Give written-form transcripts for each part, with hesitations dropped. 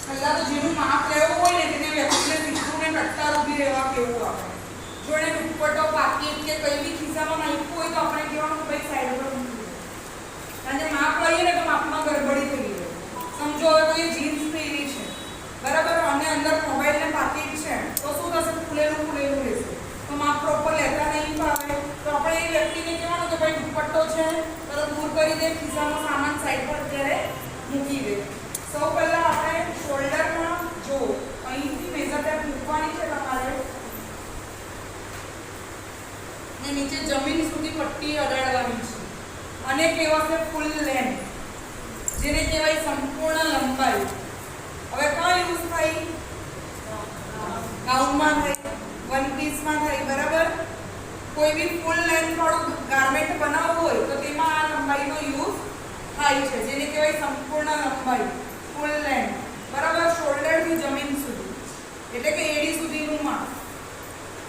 પહેલા તો જેનું માપ લેવું હોય ને તેને વ્યક્તિને સીધું ને ટટ્ટાર ઊભી રહેવા કેવું આપણે. જો એને દુપટ્ટો પાકીટ કે કઈ બી ખિસ્સામાં નાખ્યું હોય તો આપણે કહેવાનું કે ભાઈ સાઈડ પર મૂકી દો. કારણ કે માપ લઈએ ને તો માપમાં ગડબડી થઈ જાય. સમજો હવે કોઈ જીન્સ પહેરી છે બરાબર અને અંદર મોબાઈલ ને પાકીટ છે તો શું થશે? ફૂલેલું રહેશે. તો માપ પ્રોપર લેતા નહીં ફાવે તો આપણે એ વ્યક્તિને કહેવાનું કે ભાઈ દુપટ્ટો છે તો દૂર કરી દે, ખિસ્સામાં સામાન સાઈડ પર અત્યારે મૂકી દે. સૌ પહેલા આપણે શોલ્ડરમાં જો અહીંથી મેજર ટેપ મૂકવાની છે તમારે ને નીચે જમીન સુધી પટ્ટી અડાડવાની છે અને કહેવાશે ફૂલ લેન્થ, જેને કહેવાય સંપૂર્ણ લંબાઈ. હવે ક્યાં યુઝ થાય? ગાઉનમાં થાય, વન પીસમાં થાય બરાબર. કોઈ બી ફૂલ લેન્થ વાળું ગાર્મેન્ટ બનાવવું હોય તો તેમાં આ લંબાઈનો યુઝ થાય છે, જેને કહેવાય સંપૂર્ણ લંબાઈ, ફૂલ લેન્થ બરાબર. શોલ્ડર થી જમીન સુધી એટલે કે એડી સુધીનું માપ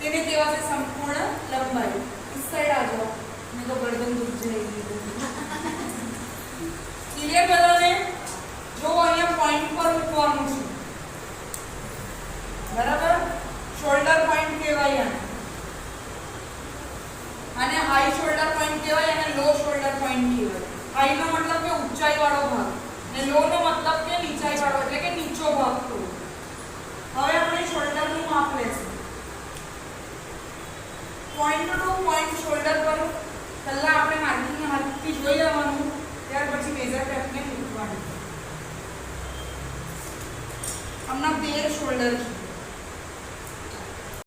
તેને કહેવાશે સંપૂર્ણ લંબાઈ. इस साइड आ जाओ, मैं तो गर्दन दुख जाएगी. क्लियर બધાને? જો અહીંયા પોઈન્ટ પર મૂકવાનું છે બરાબર. શોલ્ડર પોઈન્ટ કહેવાય આને હાઈ શોલ્ડર પોઈન્ટ કહેવાય અને લો શોલ્ડર પોઈન્ટ કહેવાય. હાઈ નો મતલબ કે ઊંચાઈ વાળો ભાગ અને લો નો મતલબ કે નીચાઈ વાળો એટલે કે નીચો ભાગ. હવે આપણે શોલ્ડર નું માપ લેશું. પોઈન્ટ ટુ પોઈન્ટ શોલ્ડર પર પહેલા આપણે માર્કિંગ હાથથી જોઈ લેવાનું, ત્યાર પછી મેજર ટેપને મૂકવાનું. હમણાં 13 શોલ્ડર છે